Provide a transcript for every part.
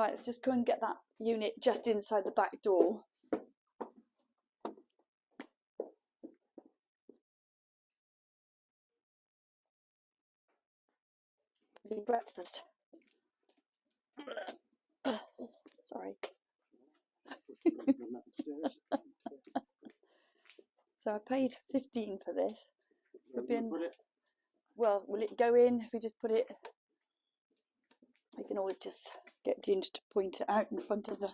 Right, let's just go and get that unit just inside the back door. Eat breakfast. Sorry. So I paid 15 for this. Well, will it go in if we just put it? We can always just get Ginge to point it out in front of the.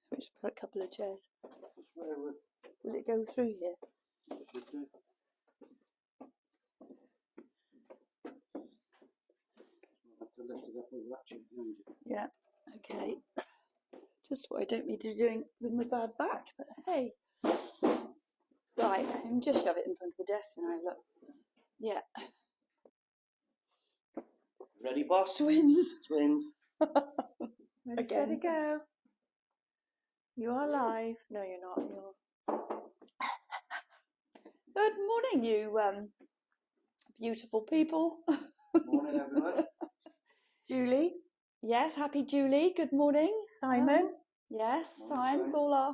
Which put a couple of chairs. Will it go through here? Yeah, okay. Just what I don't need to be doing with my bad back, but hey. Right, and just shove it in front of the desk now, look. Yeah. Ready, boss? Twins. Twins. Ready, steady, go. You are live. No, you're not. You're... Good morning, you beautiful people. Morning, everyone. Julie. Yes, happy Julie. Good morning. Simon. Yes, Morning, Simon's all our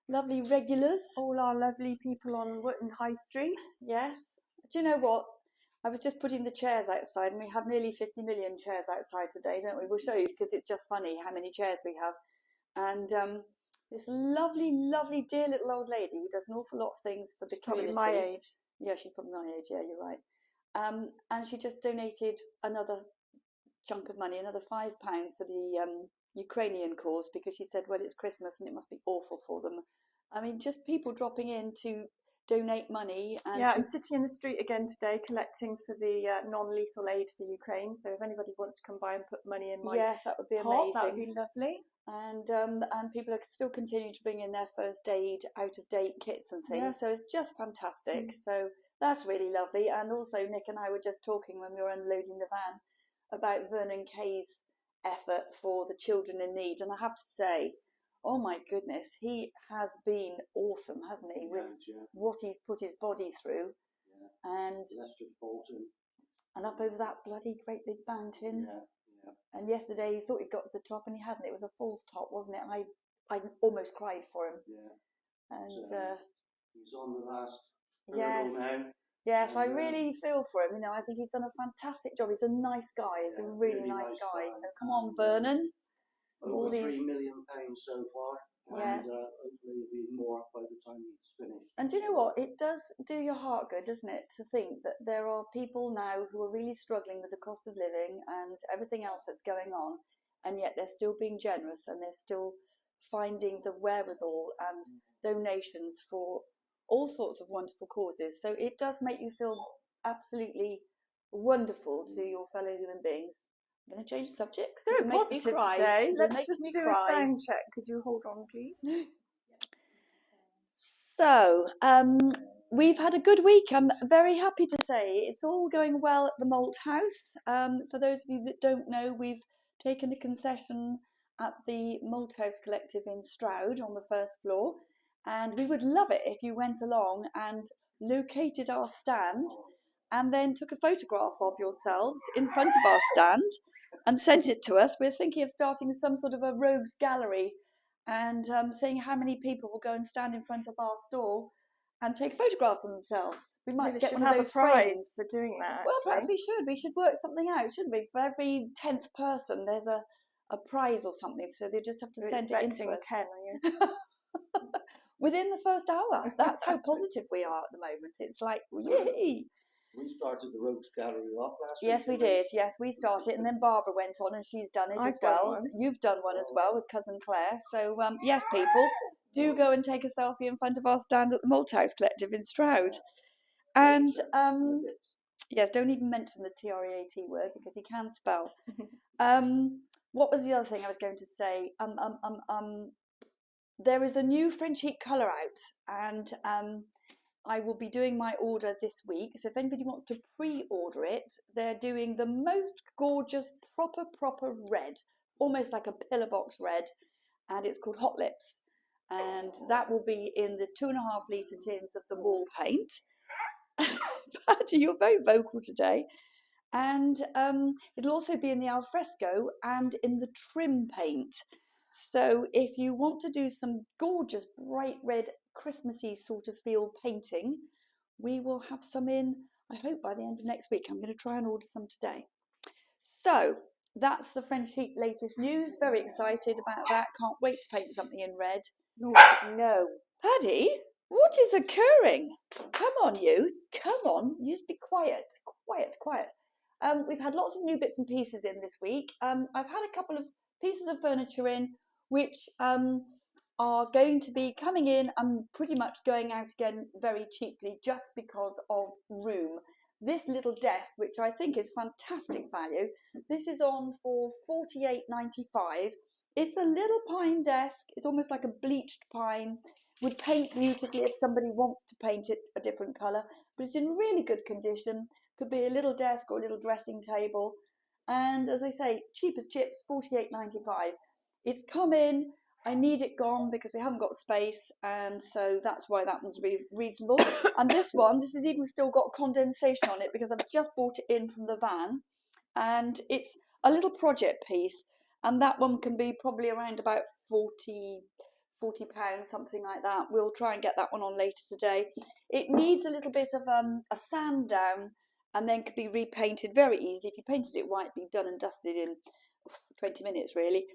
lovely regulars. All our lovely people on Wotton High Street. Yes. Do you know what? I was just putting the chairs outside, and we have nearly 50 million chairs outside today, don't we? We'll show you because it's just funny how many chairs we have. And this lovely, lovely, dear little old lady who does an awful lot of things for the community. Probably my age. Yeah, she's probably my age. Yeah, you're right. And she just donated another chunk of money, another £5 for the Ukrainian cause, because she said, well, it's Christmas and it must be awful for them. I mean, just people dropping in to donate money. And yeah, I'm sitting in the street again today collecting for the non-lethal aid for Ukraine. So if anybody wants to come by and put money in my yes, that would be pot, amazing. that would be lovely. And people are still continuing to bring in their first aid out-of-date kits and things. Yes. So it's just fantastic. So that's really lovely. And also Nick and I were just talking when we were unloading the van about Vernon Kay's effort for the children in need. And I have to say, oh my goodness, he has been awesome, hasn't he, with what he's put his body through. Yeah. And Bolton. And up over that bloody great big mountain. Yeah. Yeah. And yesterday he thought he got to the top and he hadn't. It was a false top, wasn't it? And I almost cried for him. Yeah. And he's on the last hurdle now. Yes, I really feel for him. You know, I think he's done a fantastic job. He's a nice guy. He's a really nice guy. So come on, Vernon. Over £3 million so far. Yeah. And hopefully it'll be more by the time he's finished. And do you know what? It does do your heart good, doesn't it, to think that there are people now who are really struggling with the cost of living and everything else that's going on, and yet they're still being generous and they're still finding the wherewithal and donations for all sorts of wonderful causes. So it does make you feel absolutely wonderful to your fellow human beings. I'm going to change the subject. So it makes me cry. Today. Let's just do a sound check. Could you hold on, please? So, we've had a good week. I'm very happy to say it's all going well at the Malt House. For those of you that don't know, we've taken a concession at the Malt House Collective in Stroud on the first floor. And we would love it if you went along and located our stand and then took a photograph of yourselves in front of our stand and sent it to us. We're thinking of starting some sort of a rogues gallery and seeing how many people will go and stand in front of our stall and take photographs of themselves. We might get one of those prizes for doing that. Well, perhaps we should. We should work something out, shouldn't we? For every 10th person, there's a prize or something. So they just have to send it in to us. 10, are you? Within the first hour. That's how positive we are at the moment. It's like, yay! We started the Rogues Gallery off last week. Yes, we did. Yes, we started, and then Barbara went on, and she's done it as well. You've done one as well with Cousin Claire. So, yes, people, do go and take a selfie in front of our stand at the Malt House Collective in Stroud. And, yes, don't even mention the TREAT word, because he can spell. What was the other thing I was going to say? There is a new French heat colour out, and I will be doing my order this week. So if anybody wants to pre-order it, they're doing the most gorgeous, proper red, almost like a pillar box red, and it's called Hot Lips. And that will be in the 2.5 litre tins of the wall paint. Patty, you're very vocal today. And it'll also be in the alfresco and in the trim paint. So if you want to do some gorgeous bright red Christmassy sort of feel painting, we will have some in, I hope, by the end of next week. I'm going to try and order some today. So that's the French Heat latest news. Very excited about that. Can't wait to paint something in red. No. Paddy, what is occurring? Come on, you. Come on. You just be quiet. Quiet. We've had lots of new bits and pieces in this week. I've had a couple of pieces of furniture in which are going to be coming in and pretty much going out again very cheaply just because of room. This little desk, which I think is fantastic value, this is on for $48.95. It's a little pine desk. It's almost like a bleached pine. Would paint beautifully if somebody wants to paint it a different colour, but it's in really good condition. Could be a little desk or a little dressing table. And as I say, cheap as chips, $48.95. It's come in. I need it gone because we haven't got space, and so that's why that one's reasonable. And this has even still got condensation on it because I've just bought it in from the van, and it's a little project piece, and that one can be probably around about £40, something like that. We'll try and get that one on later today. It needs a little bit of a sand down, and then could be repainted very easily. If you painted it white, it'd be done and dusted in 20 minutes really.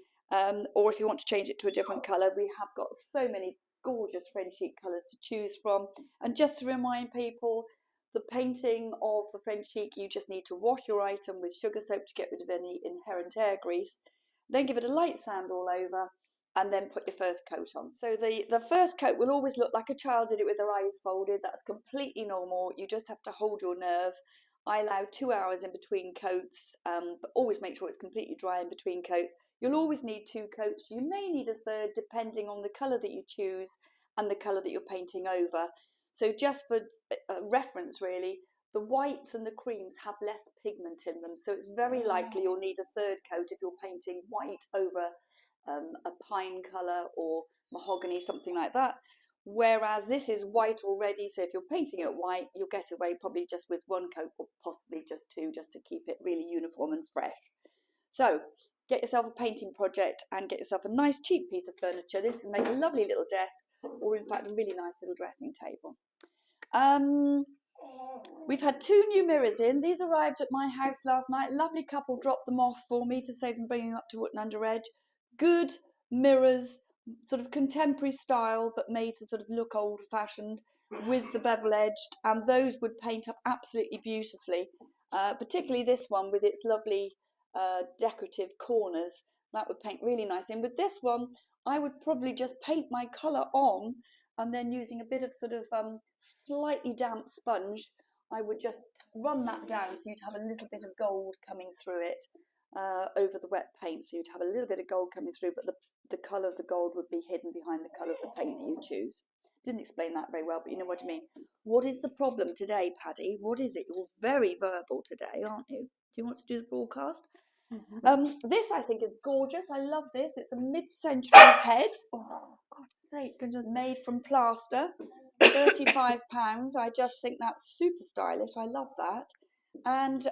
Or if you want to change it to a different colour, we have got so many gorgeous French Heat colours to choose from. And just to remind people, the painting of the French Heat, you just need to wash your item with sugar soap to get rid of any inherent air grease. Then give it a light sand all over, and then put your first coat on. So the first coat will always look like a child did it with their eyes folded. That's completely normal. You just have to hold your nerve. I allow 2 hours in between coats, but always make sure it's completely dry in between coats. You'll always need 2 coats. You may need a third depending on the colour that you choose and the colour that you're painting over. So just for reference really, the whites and the creams have less pigment in them. So it's very likely you'll need a third coat if you're painting white over a pine colour or mahogany, something like that. Whereas this is white already, so if you're painting it white, you'll get away probably just with 1 coat or possibly just 2, just to keep it really uniform and fresh. So get yourself a painting project and get yourself a nice cheap piece of furniture. This will make a lovely little desk, or in fact a really nice little dressing table. We've had 2 new mirrors in. These arrived at my house last night. Lovely couple dropped them off for me to save them bringing up to Wotton-under-Edge. Good mirrors, sort of contemporary style, but made to sort of look old-fashioned with the bevel-edged, and those would paint up absolutely beautifully. Particularly this one with its lovely decorative corners. That would paint really nicely. And with this one, I would probably just paint my colour on, and then using a bit of sort of slightly damp sponge, I would just run that down so you'd have a little bit of gold coming through it over the wet paint. So you'd have a little bit of gold coming through, but the colour of the gold would be hidden behind the colour of the paint that you choose. Didn't explain that very well, but you know what I mean. What is the problem today, Paddy? What is it? You're very verbal today, aren't you? Do you want to do the broadcast? Mm-hmm. This I think is gorgeous. I love this. It's a mid-century head. Oh, God's sake. Made from plaster. £35. I just think that's super stylish. I love that. And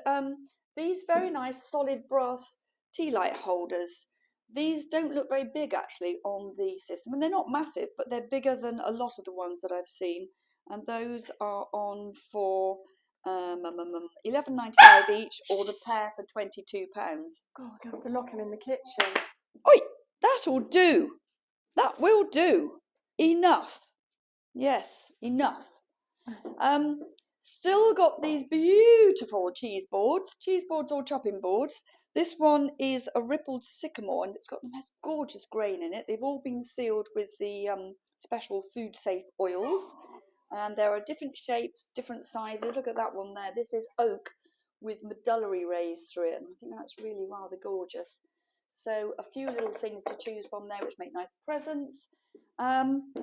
these very nice solid brass tea light holders. These don't look very big actually on the system, and they're not massive, but they're bigger than a lot of the ones that I've seen. And those are on for £11.95 each, or the pair for £22. God, I have to lock him in the kitchen. Oi, that'll do. That will do. Enough. Yes, enough. Still got these beautiful cheese boards or chopping boards. This one is a rippled sycamore, and it's got the most gorgeous grain in it. They've all been sealed with the special food safe oils, and there are different shapes, different sizes. Look at that one there. This is oak with medullary rays through it, and I think that's really rather gorgeous. So a few little things to choose from there which make nice presents.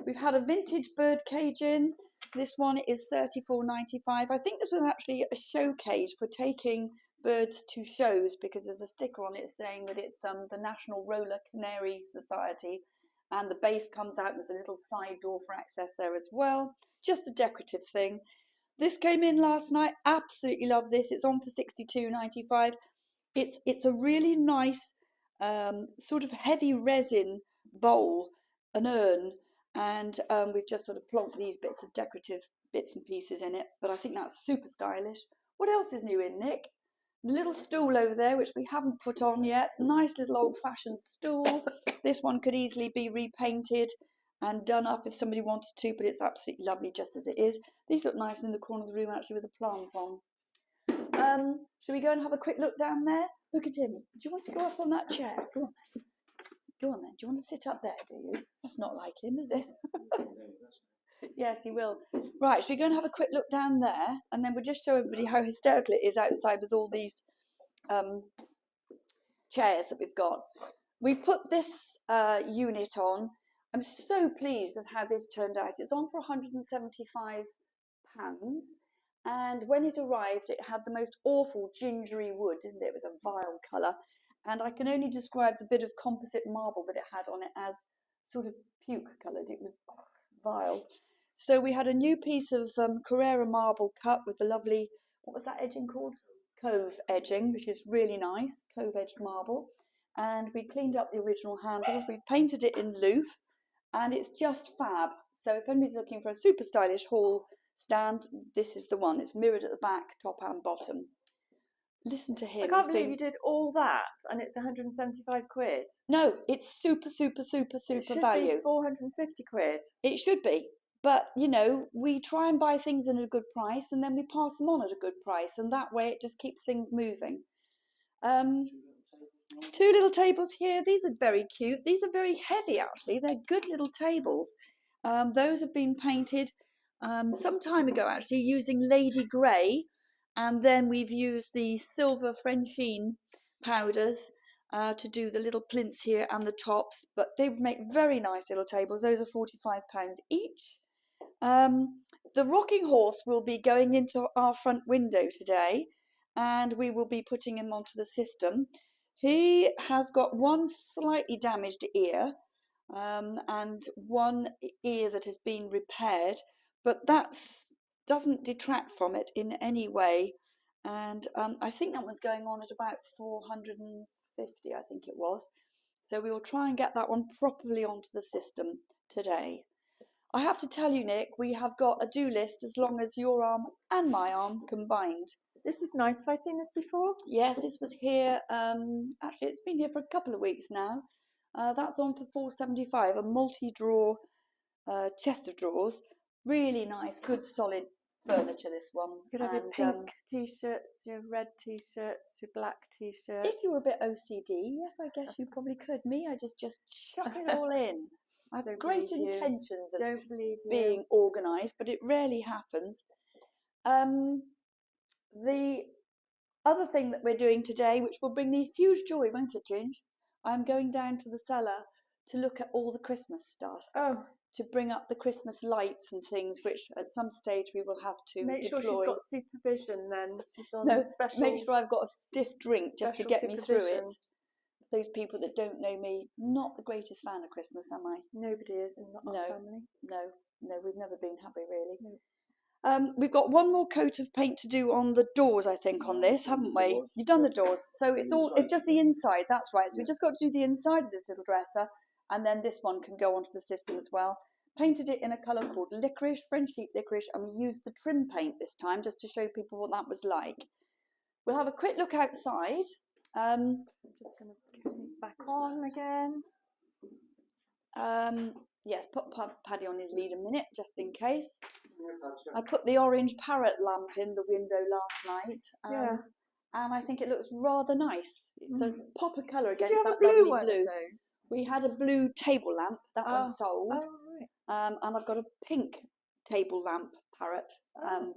We've had a vintage bird cage in. This one is $34.95. I think this was actually a show cage for taking birds to shows, because there's a sticker on it saying that it's the National Roller Canary Society, and the base comes out. There's a little side door for access there as well. Just a decorative thing. This came in last night. Absolutely love this. It's on for £62.95. It's a really nice sort of heavy resin bowl, an urn, and we've just sort of plonked these bits of decorative bits and pieces in it. But I think that's super stylish. What else is new in, Nick? The little stool over there, which we haven't put on yet. Nice little old-fashioned stool. This one could easily be repainted and done up if somebody wanted to, but it's absolutely lovely just as it is. These look nice in the corner of the room, actually, with the plants on. Shall we go and have a quick look down there? Look at him. Do you want to go up on that chair? Go on then. Go on then. Do you want to sit up there, do you? That's not like him, is it? Yes, he will. Right, shall we go and have a quick look down there? And then we'll just show everybody how hysterical it is outside with all these chairs that we've got. We put this unit on. I'm so pleased with how this turned out. It's on for £175. And when it arrived, it had the most awful gingery wood, didn't it? It was a vile colour. And I can only describe the bit of composite marble that it had on it as sort of puke coloured. It was vile. So we had a new piece of Carrara marble cut with the lovely, what was that edging called? Cove edging, which is really nice, cove edged marble. And we cleaned up the original handles. We've painted it in Loof, and it's just fab. So if anybody's looking for a super stylish hall stand, this is the one. It's mirrored at the back, top and bottom. Listen to him. I can't believe you did all that and it's 175 quid. No, it's super value. It should be 450 quid. It should be. But, you know, we try and buy things at a good price and then we pass them on at a good price. And that way it just keeps things moving. 2 little tables here. These are very cute. These are very heavy, actually. They're good little tables. Those have been painted some time ago, actually, using Lady Grey. And then we've used the silver Frenchine powders to do the little plinths here and the tops. But they make very nice little tables. Those are £45 each. The rocking horse will be going into our front window today. And we will be putting him onto the system. He has got one slightly damaged ear and one ear that has been repaired. But that doesn't detract from it in any way, and I think that one's going on at about 450, I think it was. So we will try and get that one properly onto the system today. I have to tell you, Nick, we have got a do list as long as your arm and my arm combined. This is nice. Have I seen this before? Yes, this was here. Actually, it's been here for a couple of weeks now. That's on for £4.75, a multi-drawer chest of drawers. Really nice, good, solid furniture, this one. You could have your pink t-shirts, your red t-shirts, your black t-shirts. If you were a bit OCD, yes, I guess you probably could. Me, I just chuck it all in. I have great intentions of being organised, but it rarely happens. The other thing that we're doing today, which will bring me huge joy, won't it, Ginge? I'm going down to the cellar to look at all the Christmas stuff. Oh. To bring up the Christmas lights and things, which at some stage we will have to make deploy. Make sure she's got supervision then. She's on special. Make sure I've got a stiff drink just to get me through it. Those people that don't know me, not the greatest fan of Christmas, am I? Nobody is, and not our family. No, we've never been happy, really. No. We've got one more coat of paint to do on the doors, I think, on this, haven't we? You've done the doors, so it's just the inside. That's right. So we just got to do the inside of this little dresser. And then this one can go onto the system as well. Painted it in a colour called licorice, French heat licorice, and we used the trim paint this time just to show people what that was like. We'll have a quick look outside. I'm just going to stick it back on again. Yes, put Paddy on his lead a minute, just in case. I put the orange parrot lamp in the window last night. And I think it looks rather nice. It's a pop of colour against that lovely blue. We had a blue table lamp, that one sold. And I've got a pink table lamp parrot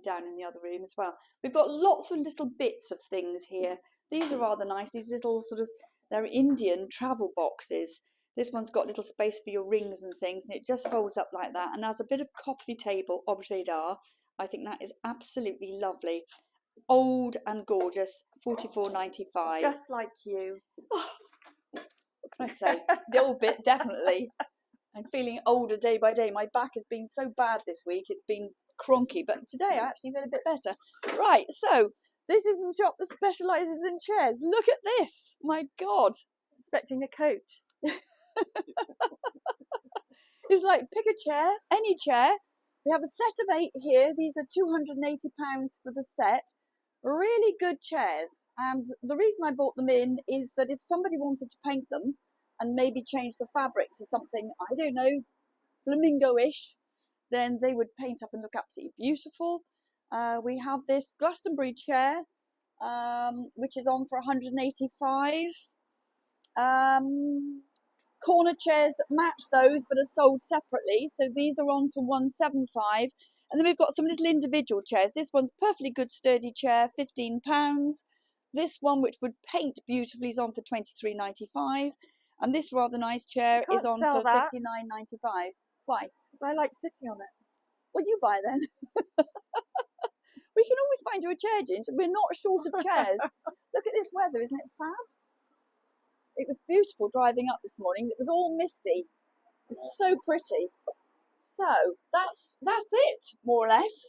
down in the other room as well. We've got lots of little bits of things here. These are rather nice. These little they're Indian travel boxes. This one's got little space for your rings and things, and it just folds up like that. And as a bit of coffee table objet d'art, I think that is absolutely lovely. Old and gorgeous, £44.95. Just like you. What can I say? The old bit, definitely. I'm feeling older day by day. My back has been so bad this week. It's been cronky, but today I actually feel a bit better. Right, so this is the shop that specialises in chairs. Look at this. My God. Expecting a coach. It's like, pick a chair, any chair. We have a set of 8 here. These are £280 for the set. Really good chairs. And the reason I bought them in is that if somebody wanted to paint them and maybe change the fabric to something, I don't know, flamingo-ish, then they would paint up and look absolutely beautiful. We have this Glastonbury chair, which is on for £185. Corner chairs that match those but are sold separately, so these are on for £175. And then we've got some little individual chairs. This one's perfectly good sturdy chair, £15. This one, which would paint beautifully, is on for £23.95. And this rather nice chair is on for £59.95. Why? Because I like sitting on it. Well, you buy then. We can always find you a chair, Ginger. We're not short of chairs. Look at this weather, isn't it fab? It was beautiful driving up this morning. It was all misty. It was so pretty. So that's it, more or less.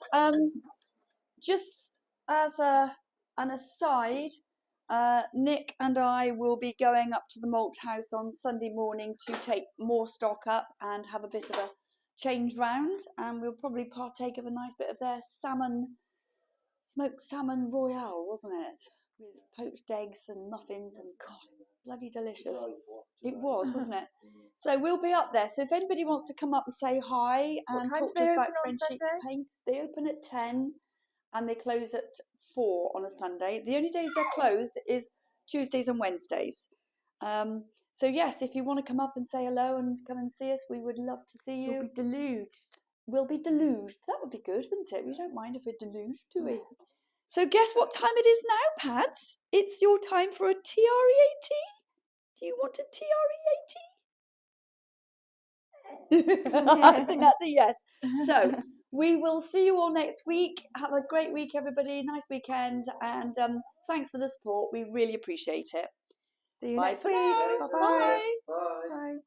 Just as an aside, Nick and I will be going up to the malt house on Sunday morning to take more stock up and have a bit of a change round, and we'll probably partake of a nice bit of their smoked salmon royale, wasn't it? With poached eggs and muffins, and God, it's bloody delicious. It was, wasn't it? So we'll be up there. So if anybody wants to come up and say hi and talk to us about friendship paint, they open at 10 and they close at 4 on a Sunday. The only days they're closed is Tuesdays and Wednesdays. So yes, if you want to come up and say hello and come and see us, we would love to see you. We'll be deluged. We'll be deluged. That would be good, wouldn't it? We don't mind if we're deluged, do we? So guess what time it is now, Pads? It's your time for a TREAT. Do you want a TREAT? I think that's a yes. So we will see you all next week. Have a great week, everybody. Nice weekend. And thanks for the support. We really appreciate it. See you Bye next for week. now. Bye-bye. Bye. Bye. Bye.